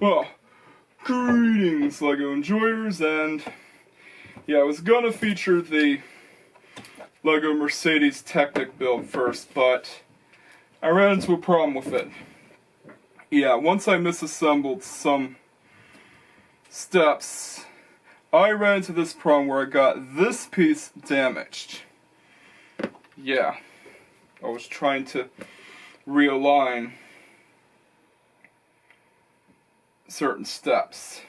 Well, greetings LEGO enjoyers, and yeah, I was gonna feature the LEGO Mercedes Technic build first, but I ran into a problem with it. Yeah, once I misassembled some steps, I ran into this problem where I got this piece damaged. Yeah, I was trying to realign certain steps.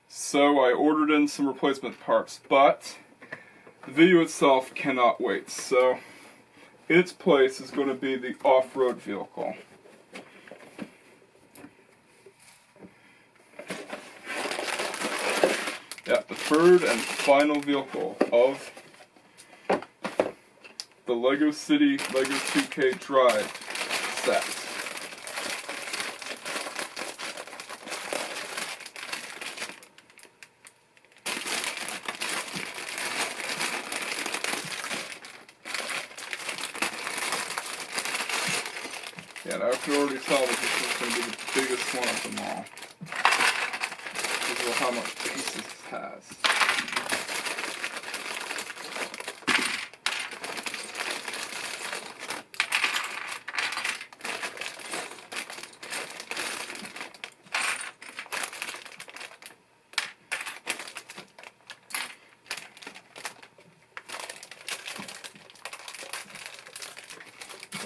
So I ordered in some replacement parts, but the video itself cannot wait. So its place is going to be the off-road vehicle. Yeah, the third and final vehicle of the LEGO City LEGO 2K Drive set. Yeah, and I can already tell that this is going to be the biggest one of them all. Because of how much pieces it has.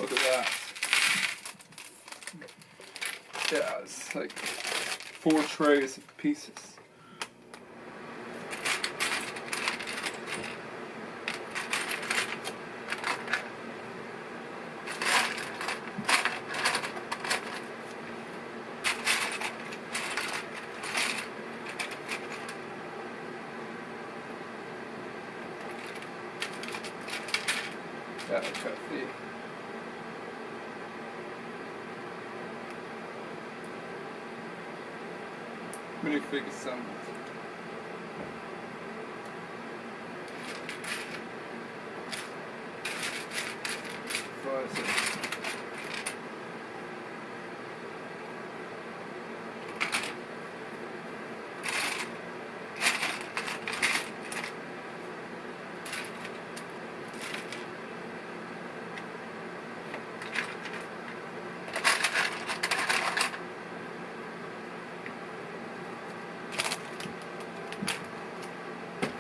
Look at that. Yeah, it's like 4 trays of pieces. Yeah, I got the minifig assembled.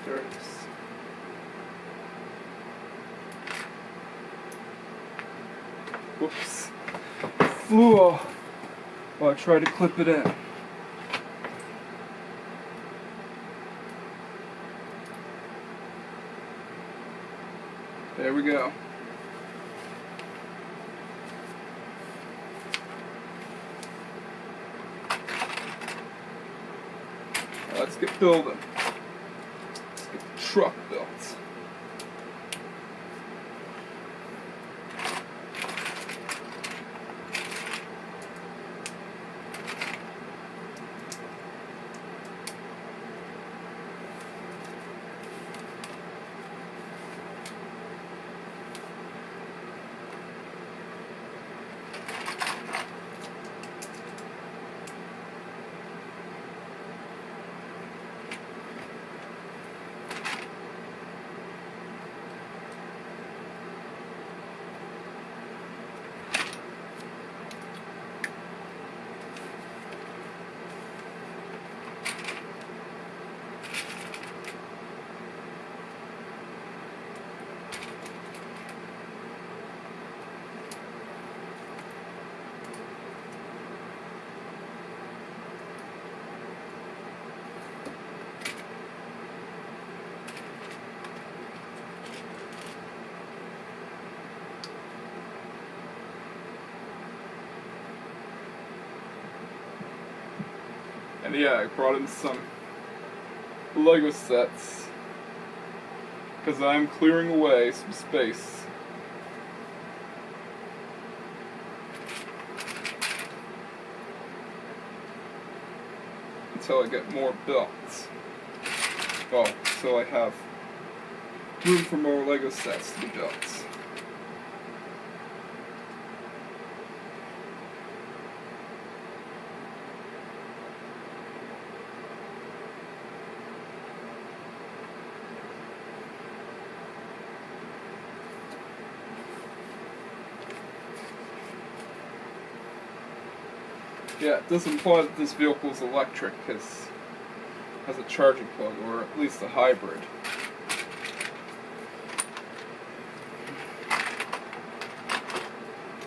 There it is. Whoops. Flew off while I tried to clip it in. There we go. Now let's get building. Let's get the truck built. And yeah, I brought in some LEGO sets because I'm clearing away some space. Until I get more built. well, so I have room for more Lego sets to be built. Yeah, it does imply that this vehicle is electric because it has a charging plug, or at least a hybrid.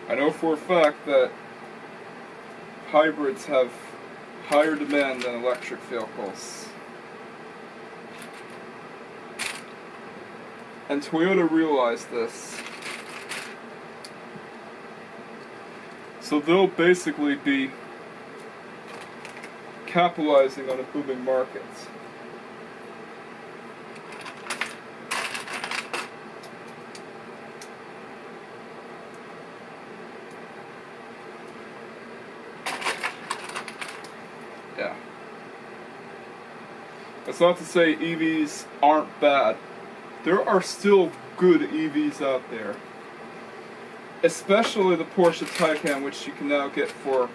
I know for a fact that hybrids have higher demand than electric vehicles. And Toyota realized this. So they'll basically be capitalizing on a booming market. Yeah. That's not to say EVs aren't bad. There are still good EVs out there. Especially the Porsche Taycan, which you can now get for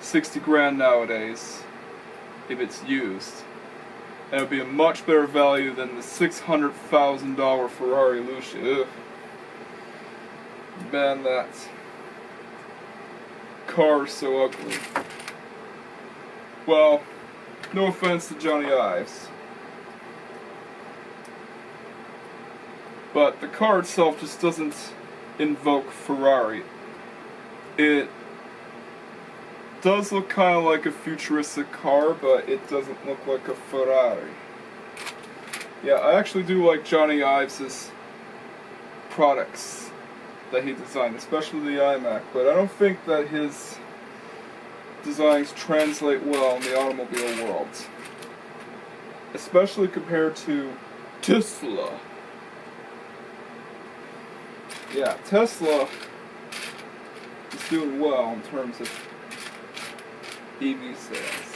60 grand nowadays, if it's used. And it would be a much better value than the $600,000 Ferrari Lucia. Ugh. Man, that car is so ugly. Well, no offense to Johnny Ives, but the car itself just doesn't invoke Ferrari. It does look kind of like a futuristic car, but it doesn't look like a Ferrari. Yeah, I actually do like Johnny Ives' products that he designed, especially the iMac, but I don't think that his designs translate well in the automobile world. Especially compared to Tesla. Yeah, Tesla is doing well in terms of EV sales.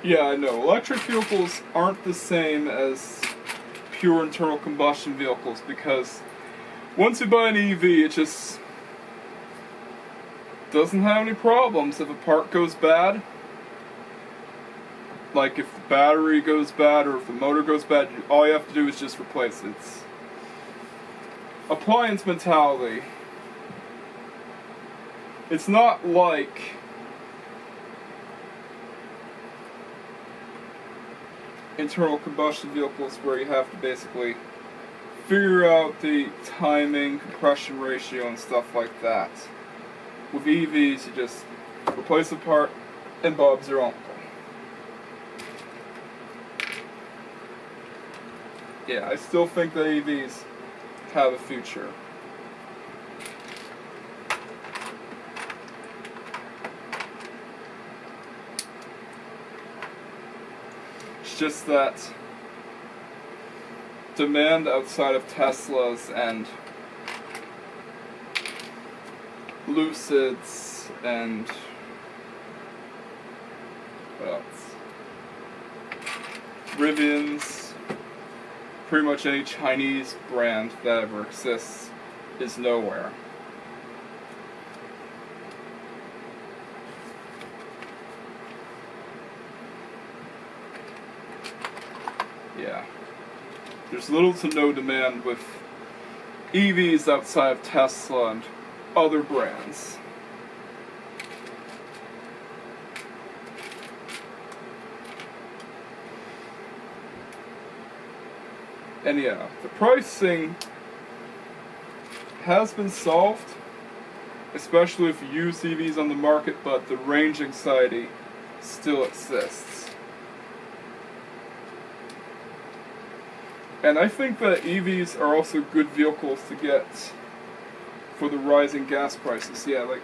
Yeah, I know. Electric vehicles aren't the same as pure internal combustion vehicles because once you buy an EV, it just doesn't have any problems. If a part goes bad, like if the battery goes bad or if the motor goes bad, all you have to do is just replace it. It's appliance mentality. It's not like internal combustion vehicles where you have to basically figure out the timing, compression ratio, and stuff like that. With EVs, you just replace a part and Bob's your uncle. Yeah, I still think that EVs have a future. It's just that demand outside of Teslas and Lucids and what else? Rivians, pretty much any Chinese brand that ever exists is nowhere. Yeah. There's little to no demand with EVs outside of Tesla and other brands. And yeah, the pricing has been solved, especially if you use EVs on the market, but the range anxiety still exists. And I think that EVs are also good vehicles to get for the rising gas prices. Yeah, like,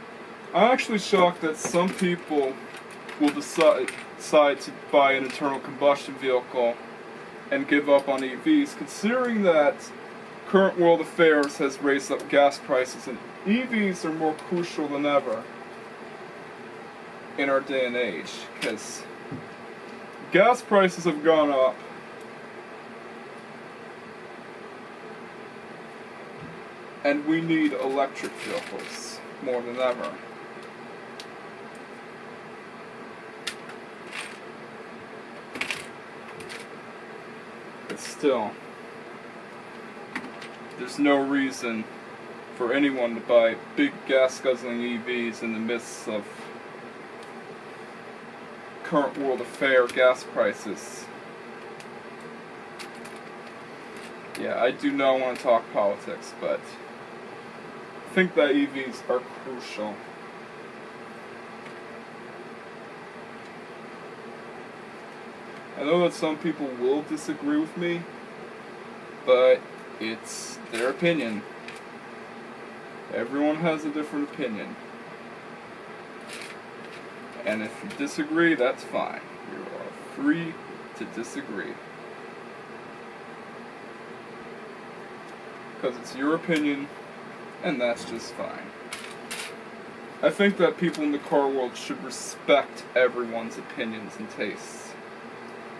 I'm actually shocked that some people will decide to buy an internal combustion vehicle and give up on EVs, considering that current world affairs has raised up gas prices, and EVs are more crucial than ever in our day and age, because gas prices have gone up. And we need electric vehicles more than ever. But still, there's no reason for anyone to buy big gas-guzzling EVs in the midst of current world affair gas prices. Yeah, I do not want to talk politics, but I think that EVs are crucial. I know that some people will disagree with me, but it's their opinion. Everyone has a different opinion. And if you disagree, that's fine. You are free to disagree. Because it's your opinion, and that's just fine. I think that people in the car world should respect everyone's opinions and tastes.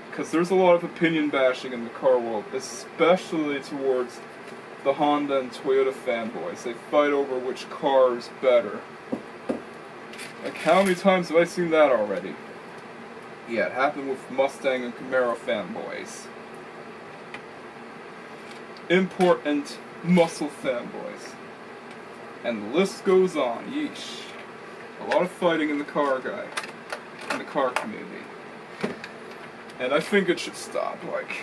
Because there's a lot of opinion bashing in the car world, especially towards the Honda and Toyota fanboys. They fight over which car is better. Like, how many times have I seen that already? Yeah, it happened with Mustang and Camaro fanboys. Important muscle fanboys. And the list goes on. Yeesh. A lot of fighting in the car community. And I think it should stop. Like,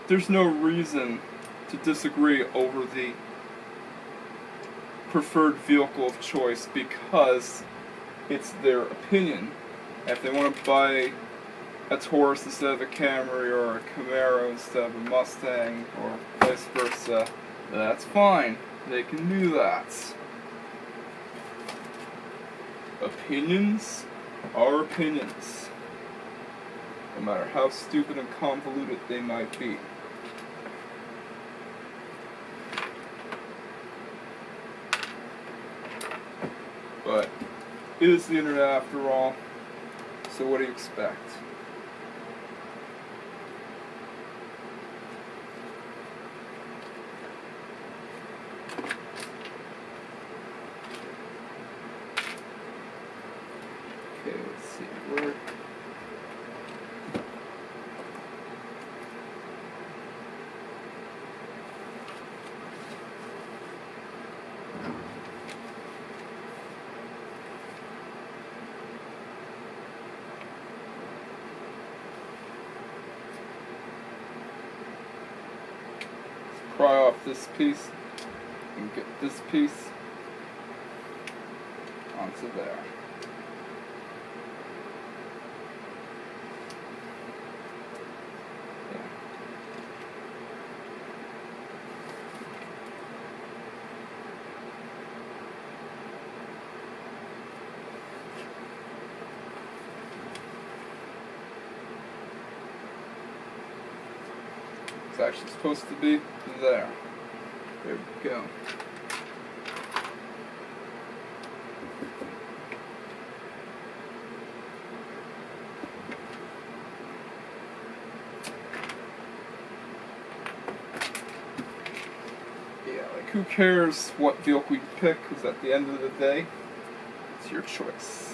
there's no reason to disagree over the preferred vehicle of choice because it's their opinion. If they want to buy a Taurus instead of a Camry or a Camaro instead of a Mustang or vice versa, that's fine. They can do that. Opinions are opinions, no matter how stupid and convoluted they might be. But it is the internet after all, so what do you expect? Okay, let's see where. Pry off this piece and get this piece onto there. Yeah. It's actually supposed to be there. There we go. Yeah, like, who cares what vehicle you pick, because at the end of the day, it's your choice.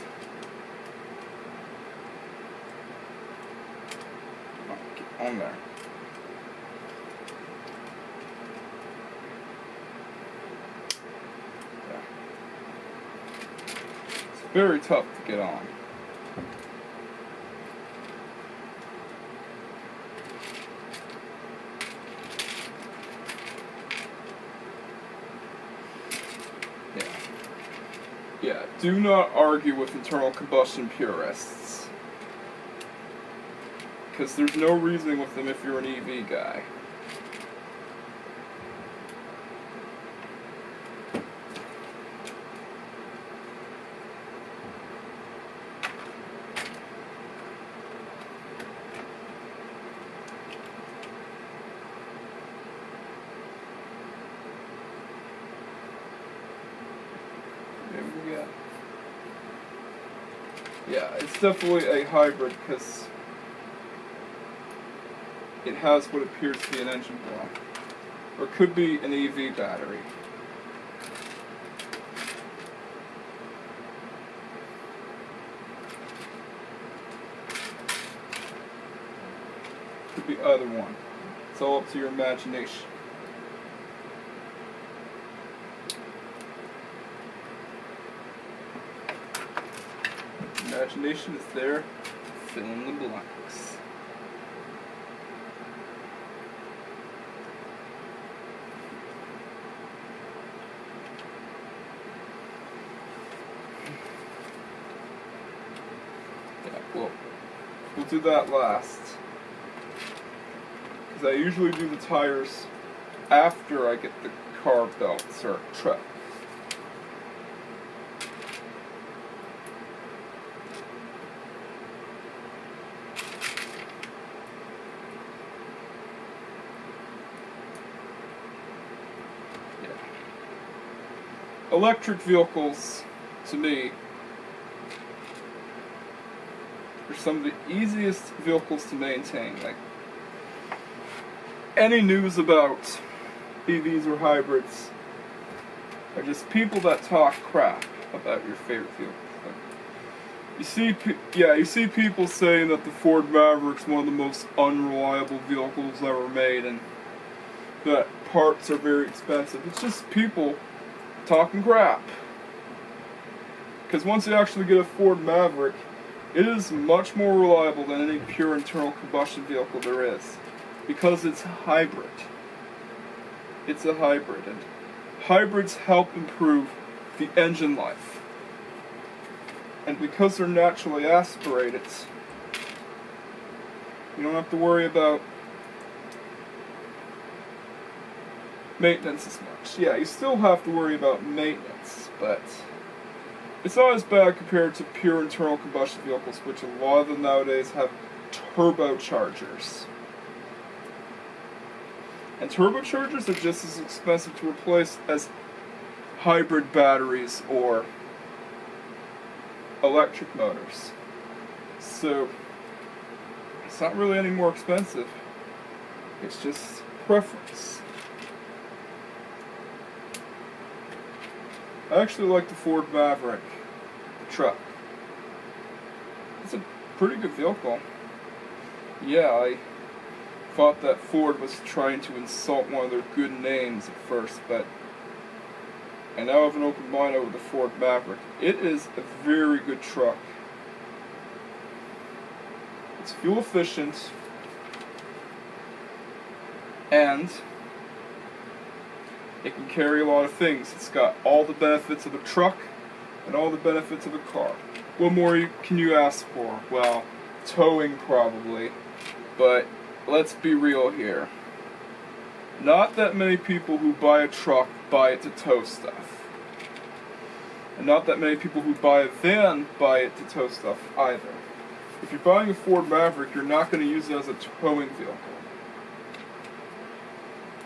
Come on, get on there. Very tough to get on. do not argue with internal combustion purists. Because there's no reasoning with them if you're an EV guy. Yeah, it's definitely a hybrid because it has what appears to be an engine block. Or could be an EV battery. Could be either one. It's all up to your imagination. Imagination is there, fill in the blanks. Yeah, we'll do that last. Because I usually do the tires after I get the car belts or truck. Electric vehicles, to me, are some of the easiest vehicles to maintain. Like, any news about EVs or hybrids are just people that talk crap about your favorite vehicles. Like, you see people saying that the Ford Maverick's one of the most unreliable vehicles ever made, and that parts are very expensive. It's just people talking crap. Because once you actually get a Ford Maverick, it is much more reliable than any pure internal combustion vehicle there is. Because it's hybrid. It's a hybrid, and hybrids help improve the engine life. And because they're naturally aspirated, you don't have to worry about maintenance as much. Yeah, you still have to worry about maintenance, but it's not as bad compared to pure internal combustion vehicles, which a lot of them nowadays have turbochargers. And turbochargers are just as expensive to replace as hybrid batteries or electric motors. So it's not really any more expensive. It's just preference. I actually like the Ford Maverick, the truck. It's a pretty good vehicle. Yeah, I thought that Ford was trying to insult one of their good names at first, but I now have an open mind over the Ford Maverick. It is a very good truck. It's fuel efficient, and it can carry a lot of things. It's got all the benefits of a truck and all the benefits of a car. What more can you ask for? Well, towing probably, but let's be real here. Not that many people who buy a truck buy it to tow stuff. And not that many people who buy a van buy it to tow stuff either. If you're buying a Ford Maverick, you're not going to use it as a towing vehicle.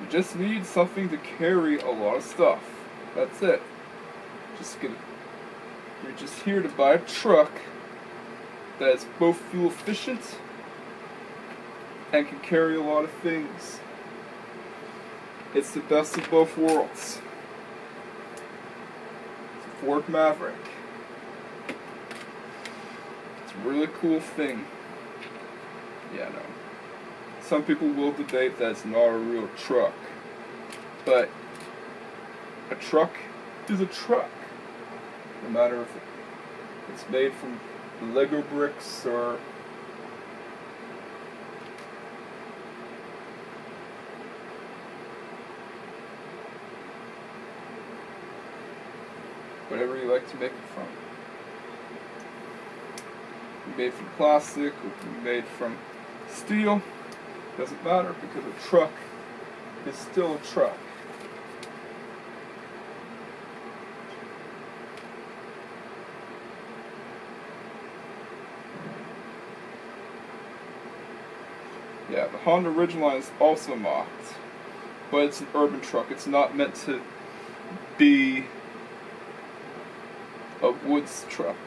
You just need something to carry a lot of stuff. That's it. You're just here to buy a truck that is both fuel efficient and can carry a lot of things. It's the best of both worlds. It's a Ford Maverick. It's a really cool thing. Yeah, no. Some people will debate that it's not a real truck, but a truck is a truck. No matter if it's made from Lego bricks or whatever you like to make it from. be made from plastic, it can be made from steel. Doesn't matter because a truck is still a truck. Yeah, the Honda Ridgeline is also mocked, but it's an urban truck. It's not meant to be a woods truck.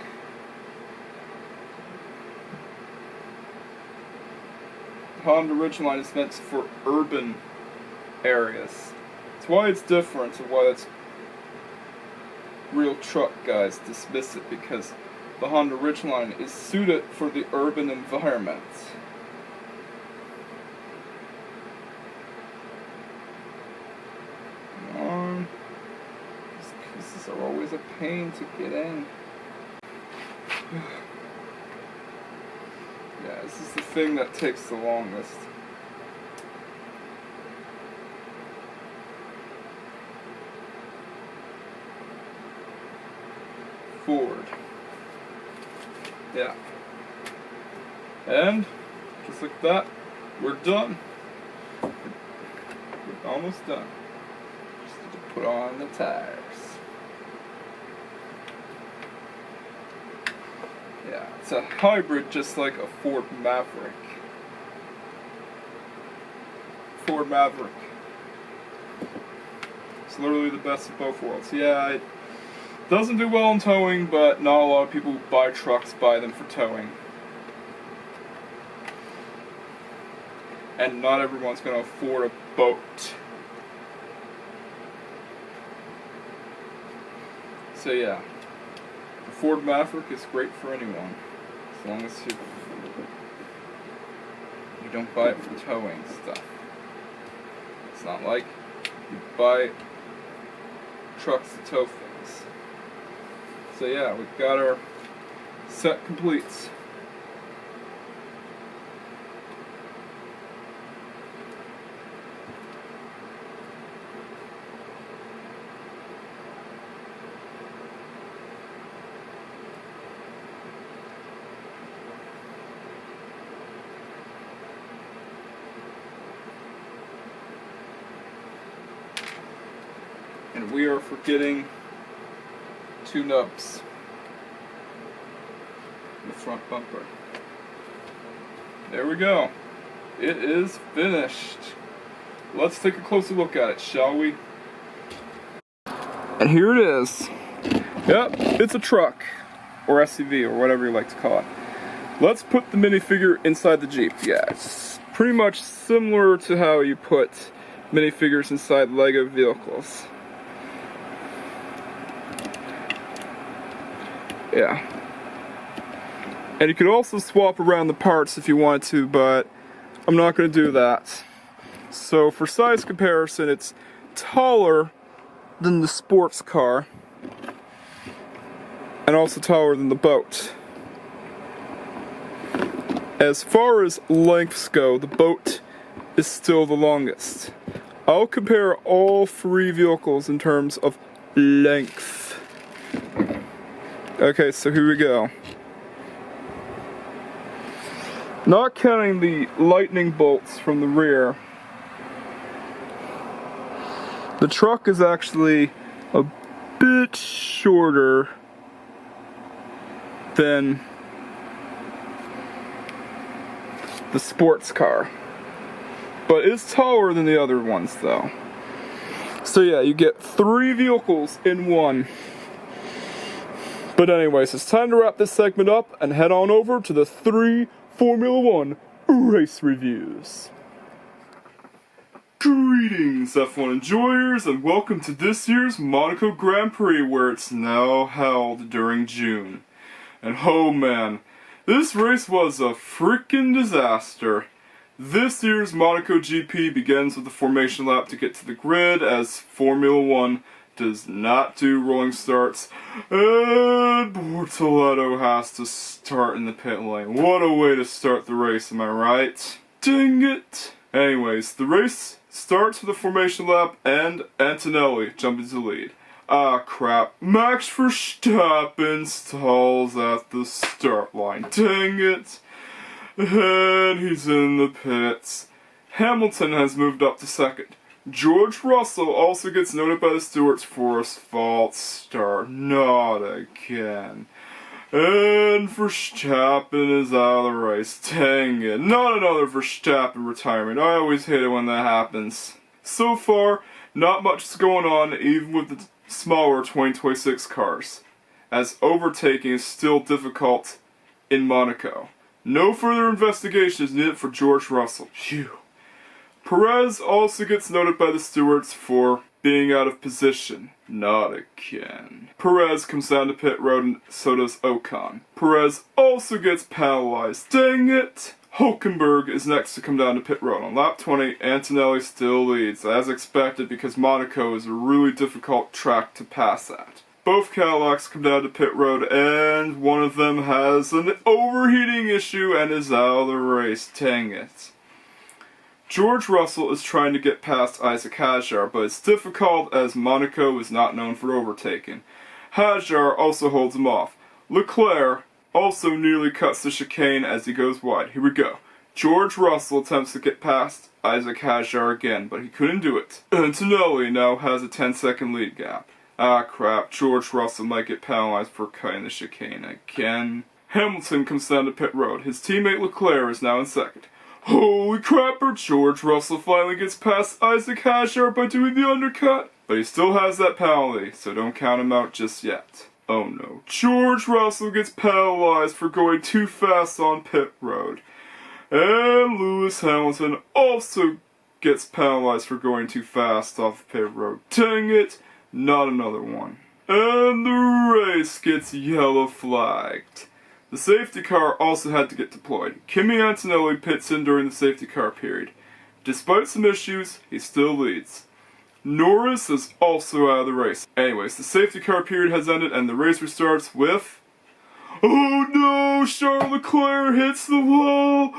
The Honda Ridgeline is meant for urban areas. That's why it's different and why it's real truck guys dismiss it, because the Honda Ridgeline is suited for the urban environment. These pieces are always a pain to get in. Yeah, this is the thing that takes the longest. Forward. Yeah. And, just like that, we're done. We're almost done. Just need to put on the tires. Yeah, it's a hybrid just like a Ford Maverick. Ford Maverick. It's literally the best of both worlds. Yeah, it doesn't do well in towing, but not a lot of people who buy trucks buy them for towing. And not everyone's going to afford a boat. So yeah. The Ford Maverick is great for anyone, as long as you don't buy it for towing stuff. It's not like you buy trucks to tow things. So yeah, we've got our set complete. And we are forgetting two nubs in the front bumper. There we go. It is finished. Let's take a closer look at it, shall we? And here it is. Yep, it's a truck, or SUV, or whatever you like to call it. Let's put the minifigure inside the Jeep. Yeah, it's pretty much similar to how you put minifigures inside Lego vehicles. Yeah. And you could also swap around the parts if you wanted to, but I'm not going to do that. So for size comparison, it's taller than the sports car, and also taller than the boat. As far as lengths go, the boat is still the longest. I'll compare all three vehicles in terms of length. Okay, so here we go. Not counting the lightning bolts from the rear, the truck is actually a bit shorter than the sports car, but it's taller than the other ones though. So yeah, you get three vehicles in one. But anyways, it's time to wrap this segment up and head on over to the 3 Formula 1 race reviews. Greetings F1 enjoyers, and welcome to this year's Monaco Grand Prix, where it's now held during June. And oh man, this race was a freaking disaster. This year's Monaco GP begins with the formation lap to get to the grid, as Formula 1 does not do rolling starts, and Bortoletto has to start in the pit lane. What a way to start the race, am I right? Dang it! Anyways, the race starts with a formation lap and Antonelli jumping to the lead. Ah crap, Max Verstappen stalls at the start line. Dang it! And he's in the pits. Hamilton has moved up to second. George Russell also gets noted by the stewards for a false start. Not again. And Verstappen is out of the race. Dang it. Not another Verstappen retirement. I always hate it when that happens. So far, not much is going on even with the smaller 2026 cars, as overtaking is still difficult in Monaco. No further investigation is needed for George Russell. Phew. Perez also gets noted by the stewards for being out of position. Not again. Perez comes down to pit road and so does Ocon. Perez also gets penalized. Dang it! Hulkenberg is next to come down to pit road. On lap 20, Antonelli still leads, as expected because Monaco is a really difficult track to pass at. Both Cadillacs come down to pit road and one of them has an overheating issue and is out of the race. Dang it. George Russell is trying to get past Isaac Hadjar, but it's difficult as Monaco is not known for overtaking. Hadjar also holds him off. Leclerc also nearly cuts the chicane as he goes wide. Here we go. George Russell attempts to get past Isaac Hadjar again, but he couldn't do it. Antonelli now has a 10-second lead gap. Ah crap, George Russell might get penalized for cutting the chicane again. Hamilton comes down to pit road. His teammate Leclerc is now in second. Holy crapper, George Russell finally gets past Isaac Hadjar by doing the undercut. But he still has that penalty, so don't count him out just yet. Oh no, George Russell gets penalized for going too fast on pit road. And Lewis Hamilton also gets penalized for going too fast off pit road. Dang it, not another one. And the race gets yellow flagged. The safety car also had to get deployed. Kimi Antonelli pits in during the safety car period. Despite some issues, he still leads. Norris is also out of the race. Anyways, the safety car period has ended and the race restarts with... Oh no! Charles Leclerc hits the wall!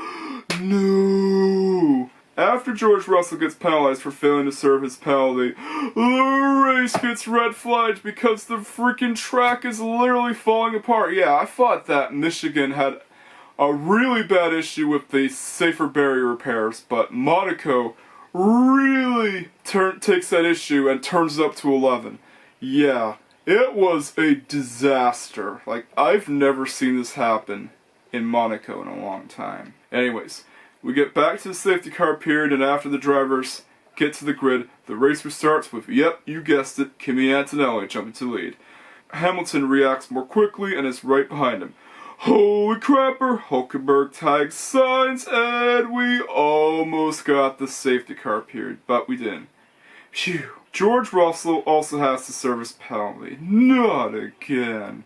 No! After George Russell gets penalized for failing to serve his penalty, the race gets red flagged because the freaking track is literally falling apart. Yeah, I thought that Michigan had a really bad issue with the safer barrier repairs, but Monaco really takes that issue and turns it up to 11. Yeah, it was a disaster. Like, I've never seen this happen in Monaco in a long time. Anyways, we get back to the safety car period, and after the drivers get to the grid, the race restarts with, yep, you guessed it, Kimi Antonelli jumping to lead. Hamilton reacts more quickly and is right behind him. Holy crapper, Hulkenberg tags Sainz, and we almost got the safety car period, but we didn't. Phew. George Russell also has to serve his penalty. Not again.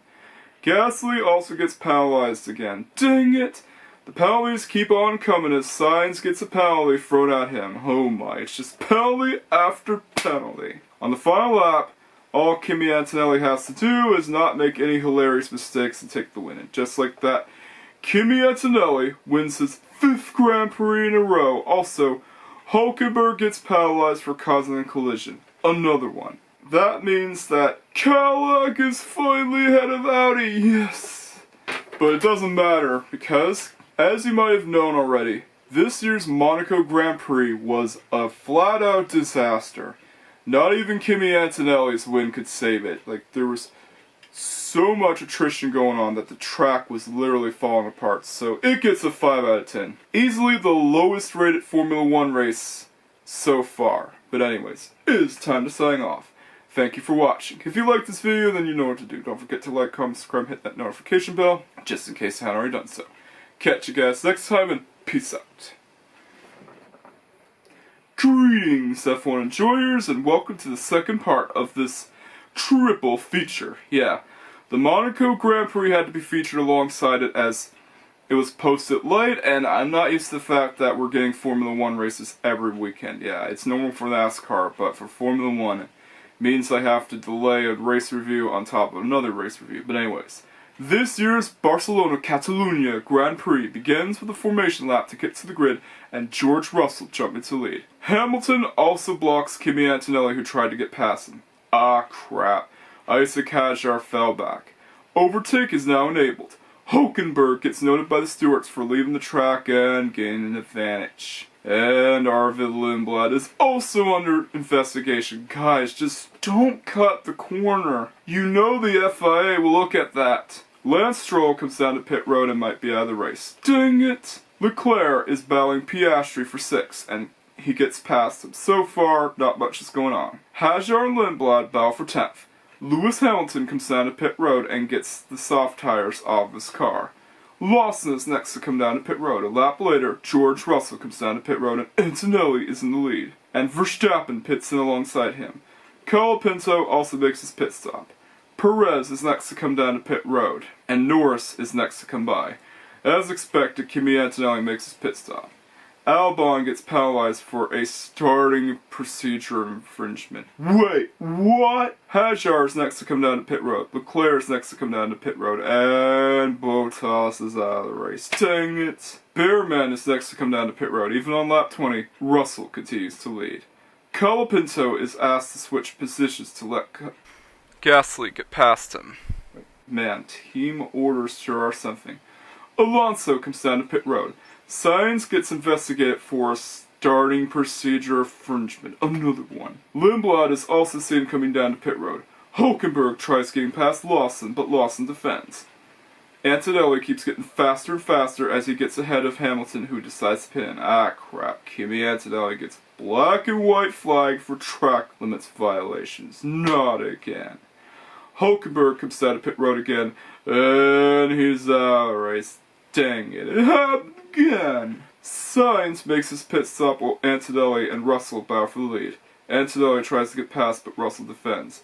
Gasly also gets penalized again. Dang it! The penalties keep on coming as Sainz gets a penalty thrown at him. Oh my, it's just penalty after penalty. On the final lap, all Kimi Antonelli has to do is not make any hilarious mistakes and take the win. And just like that, Kimi Antonelli wins his 5th Grand Prix in a row. Also, Hulkenberg gets penalized for causing a collision. Another one. That means that Cadillac is finally ahead of Audi. Yes! But it doesn't matter because, as you might have known already, this year's Monaco Grand Prix was a flat-out disaster. Not even Kimi Antonelli's win could save it. Like, there was so much attrition going on that the track was literally falling apart. So it gets a 5 out of 10. Easily the lowest rated Formula 1 race so far. But anyways, it is time to sign off. Thank you for watching. If you liked this video, then you know what to do. Don't forget to like, comment, subscribe, hit that notification bell, just in case you haven't already done so. Catch you guys next time, and peace out. Greetings, F1 enjoyers, and welcome to the second part of this triple feature. Yeah, the Monaco Grand Prix had to be featured alongside it as it was posted late, and I'm not used to the fact that we're getting Formula 1 races every weekend. Yeah, it's normal for NASCAR, but for Formula 1, it means I have to delay a race review on top of another race review. But anyways, this year's Barcelona Catalunya Grand Prix begins with a formation lap to get to the grid and George Russell jumping to lead. Hamilton also blocks Kimi Antonelli, who tried to get past him. Ah crap. Isaac Hajar fell back. Overtake is now enabled. Hulkenberg gets noted by the stewards for leaving the track and gaining an advantage. And Arvid Lindblad is also under investigation. Guys, just don't cut the corner. You know the FIA will look at that. Lance Stroll comes down to pit road and might be out of the race. Dang it! Leclerc is battling Piastri for 6th, and he gets past him. So far, not much is going on. Hajar and Lindblad battle for 10th. Lewis Hamilton comes down to pit road and gets the soft tires off his car. Lawson is next to come down to pit road. A lap later, George Russell comes down to pit road and Antonelli is in the lead. And Verstappen pits in alongside him. Colapinto also makes his pit stop. Perez is next to come down to pit road. And Norris is next to come by. As expected, Kimi Antonelli makes his pit stop. Albon gets penalized for a starting procedure infringement. Wait, what? Hajar is next to come down to pit road. Leclerc is next to come down to pit road. And Bottas is out of the race. Dang it. Bearman is next to come down to pit road. Even on lap 20, Russell continues to lead. Colapinto is asked to switch positions to let Gasly get past him. Man, team orders sure are something. Alonso comes down to pit road. Sainz gets investigated for a starting procedure infringement. Another one. Lindblad is also seen coming down to pit road. Hulkenberg tries getting past Lawson, but Lawson defends. Antonelli keeps getting faster and faster as he gets ahead of Hamilton, who decides to pin. Ah crap, Kimi Antonelli gets black and white flag for track limits violations. Not again. Hulkenberg comes down to pit road again, and he's out of the race. Dang it, it happened again. Sainz makes his pit stop while Antonelli and Russell battle for the lead. Antonelli tries to get past, but Russell defends.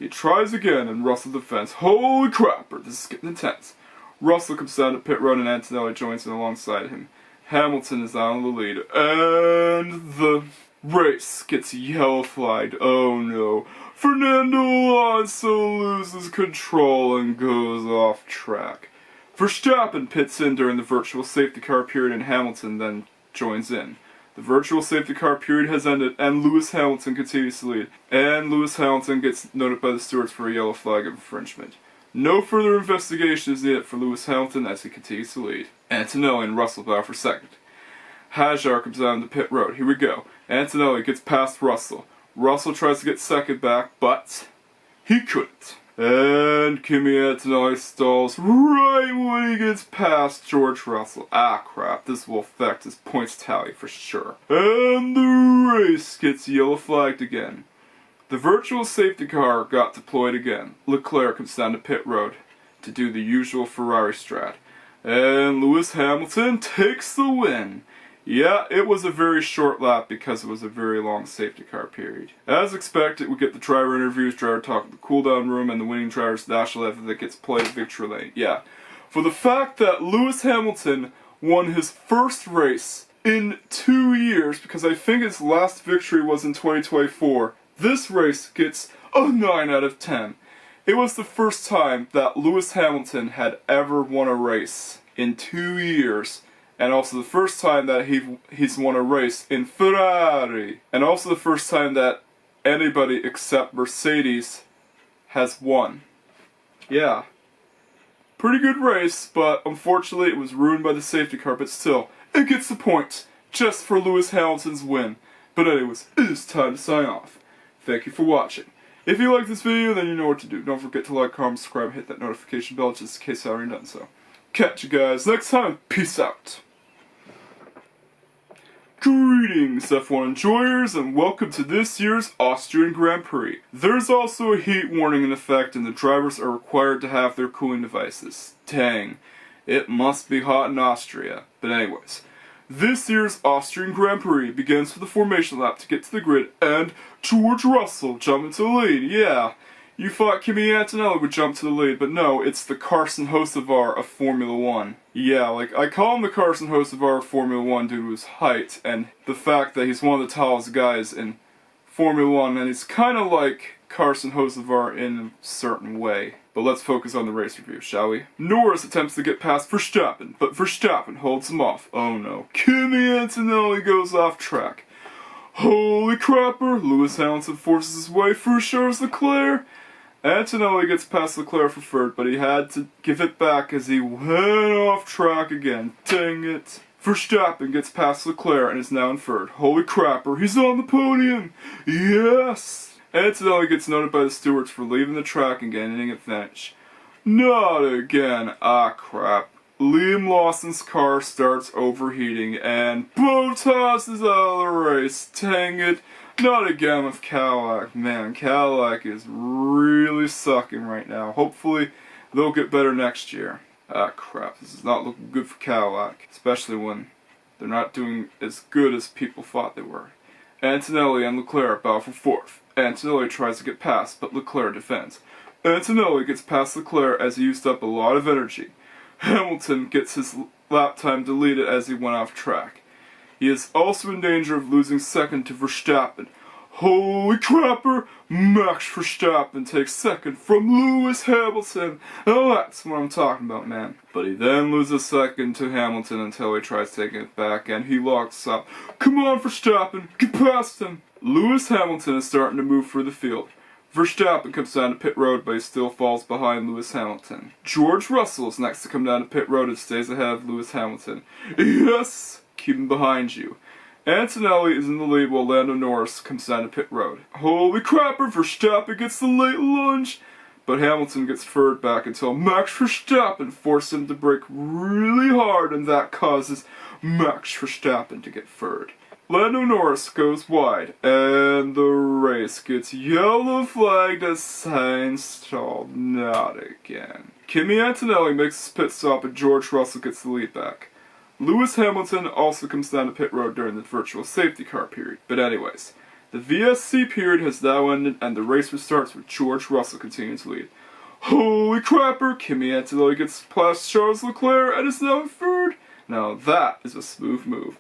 He tries again, and Russell defends. Holy crapper, this is getting intense. Russell comes down to pit road, and Antonelli joins in alongside him. Hamilton is out on the lead, and the race gets yellow flagged. Oh no. Fernando Alonso loses control and goes off track. Verstappen pits in during the virtual safety car period and Hamilton then joins in. The virtual safety car period has ended and Lewis Hamilton continues to lead. And Lewis Hamilton gets noted by the stewards for a yellow flag of infringement. No further investigation is needed for Lewis Hamilton as he continues to lead. Antonelli and Russell battle for 2nd. Hajar comes down to pit road. Here we go. Antonelli gets past Russell. Russell tries to get 2nd back, but he couldn't. And Kimi Antonelli stalls right when he gets past George Russell. Ah crap, this will affect his points tally for sure. And the race gets yellow flagged again. The virtual safety car got deployed again. Leclerc comes down to pit road to do the usual Ferrari strat. And Lewis Hamilton takes the win. Yeah, it was a very short lap because it was a very long safety car period. As expected, we get the driver interviews, driver talk at the cooldown room, and the winning driver's dash 11 that gets played at victory lane. Yeah. For the fact that Lewis Hamilton won his first race in 2 years, because I think his last victory was in 2024, this race gets a 9 out of 10. It was the first time that Lewis Hamilton had ever won a race in 2 years. And also the first time that he's won a race in Ferrari. And also the first time that anybody except Mercedes has won. Yeah. Pretty good race, but unfortunately it was ruined by the safety car. But still, it gets the point just for Lewis Hamilton's win. But anyways, it is time to sign off. Thank you for watching. If you like this video, then you know what to do. Don't forget to like, comment, subscribe, and hit that notification bell just in case I haven't done so. Catch you guys next time. Peace out. Greetings F1 enjoyers and welcome to this year's Austrian Grand Prix. There's also a heat warning in effect and the drivers are required to have their cooling devices. Dang, it must be hot in Austria. But anyways, this year's Austrian Grand Prix begins with the formation lap to get to the grid and George Russell jump into the lead. Yeah, you thought Kimi Antonelli would jump to the lead, but no, it's the Carson Hocevar of Formula 1. Yeah, like, I call him the Carson Hocevar of Formula 1 due to his height, and the fact that he's one of the tallest guys in Formula 1, and he's kind of like Carson Hocevar in a certain way. But let's focus on the race review, shall we? Norris attempts to get past Verstappen, but Verstappen holds him off. Oh no. Kimi Antonelli goes off track. Holy crapper! Lewis Hamilton forces his way through Charles Leclerc. Antonelli gets past Leclerc for third, but he had to give it back as he went off track again. Dang it. Verstappen gets past Leclerc and is now in third. Holy crapper, he's on the podium! Yes! Antonelli gets noted by the stewards for leaving the track and gaining advantage. Not again. Ah, crap. Liam Lawson's car starts overheating and Bottas is out of the race. Dang it. Not again with Cadillac. Man, Cadillac is really sucking right now. Hopefully, they'll get better next year. Ah, crap. This is not looking good for Cadillac. Especially when they're not doing as good as people thought they were. Antonelli and Leclerc battle for fourth. Antonelli tries to get past, but Leclerc defends. Antonelli gets past Leclerc as he used up a lot of energy. Hamilton gets his lap time deleted as he went off track. He is also in danger of losing second to Verstappen. Holy crapper! Max Verstappen takes second from Lewis Hamilton. Now that's what I'm talking about, man. But he then loses second to Hamilton until he tries taking it back and he locks up. Come on, Verstappen, get past him! Lewis Hamilton is starting to move through the field. Verstappen comes down to pit road, but he still falls behind Lewis Hamilton. George Russell is next to come down to pit road and stays ahead of Lewis Hamilton. Yes! Keep him behind you. Antonelli is in the lead while Lando Norris comes down to pit road. Holy crapper, Verstappen gets the late lunge! But Hamilton gets third back until Max Verstappen forces him to brake really hard, and that causes Max Verstappen to get third. Lando Norris goes wide, and the race gets yellow flagged as Sainz stalled. Not again. Kimi Antonelli makes his pit stop and George Russell gets the lead back. Lewis Hamilton also comes down to pit road during the virtual safety car period. But anyways, the VSC period has now ended and the race restarts with George Russell continuing to lead. Holy crapper! Kimi Antonelli gets past Charles Leclerc and is now in third. Now that is a smooth move.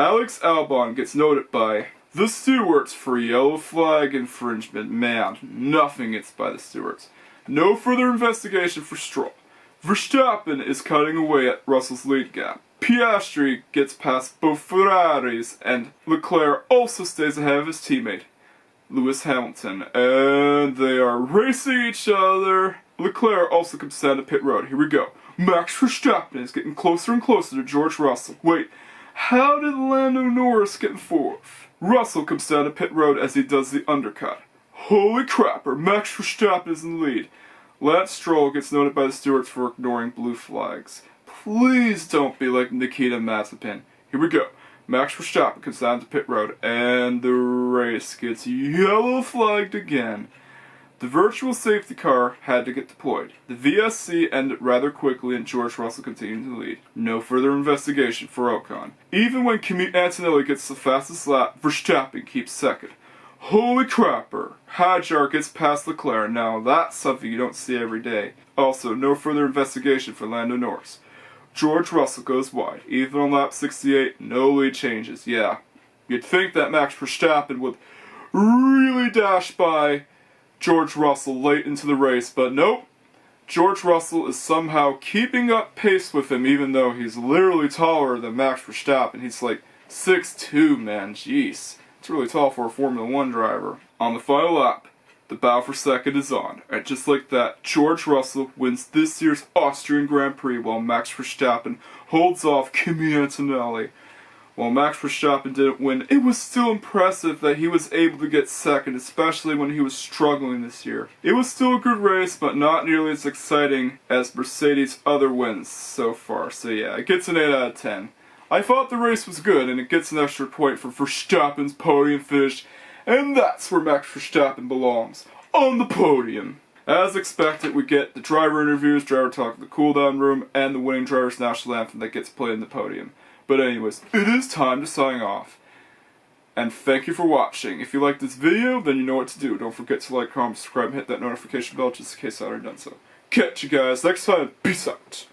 Alex Albon gets noted by the stewards for yellow flag infringement. Man, nothing gets by the stewards. No further investigation for Stroll. Verstappen is cutting away at Russell's lead gap. Piastri gets past both Ferraris, and Leclerc also stays ahead of his teammate, Lewis Hamilton. And they are racing each other. Leclerc also comes down to pit road. Here we go. Max Verstappen is getting closer and closer to George Russell. Wait, how did Lando Norris get in fourth? Russell comes down to pit road as he does the undercut. Holy crapper, Max Verstappen is in the lead. Lance Stroll gets noted by the stewards for ignoring blue flags. Please don't be like Nikita Mazepin. Here we go. Max Verstappen comes down to pit road, and the race gets yellow flagged again. The virtual safety car had to get deployed. The VSC ended rather quickly and George Russell continued to lead. No further investigation for Ocon. Even when Kimi Antonelli gets the fastest lap, Verstappen keeps second. Holy crapper! Hadjar gets past Leclerc. Now that's something you don't see every day. Also, no further investigation for Lando Norris. George Russell goes wide. Even on lap 68, no lead changes. Yeah, you'd think that Max Verstappen would really dash by George Russell late into the race, but nope. George Russell is somehow keeping up pace with him, even though he's literally taller than Max Verstappen. He's like 6'2", man, jeez. It's really tall for a Formula 1 driver. On the final lap, the battle for second is on. And just like that, George Russell wins this year's Austrian Grand Prix while Max Verstappen holds off Kimi Antonelli. While Max Verstappen didn't win, it was still impressive that he was able to get second, especially when he was struggling this year. It was still a good race, but not nearly as exciting as Mercedes' other wins so far. So yeah, it gets an 8 out of 10. I thought the race was good, and it gets an extra point for Verstappen's podium finish, and that's where Max Verstappen belongs, on the podium. As expected, we get the driver interviews, driver talk in the cooldown room, and the winning driver's national anthem that gets played in the podium. But anyways, it is time to sign off. And thank you for watching. If you liked this video, then you know what to do. Don't forget to like, comment, subscribe, and hit that notification bell just in case I haven't done so. Catch you guys next time. Peace out.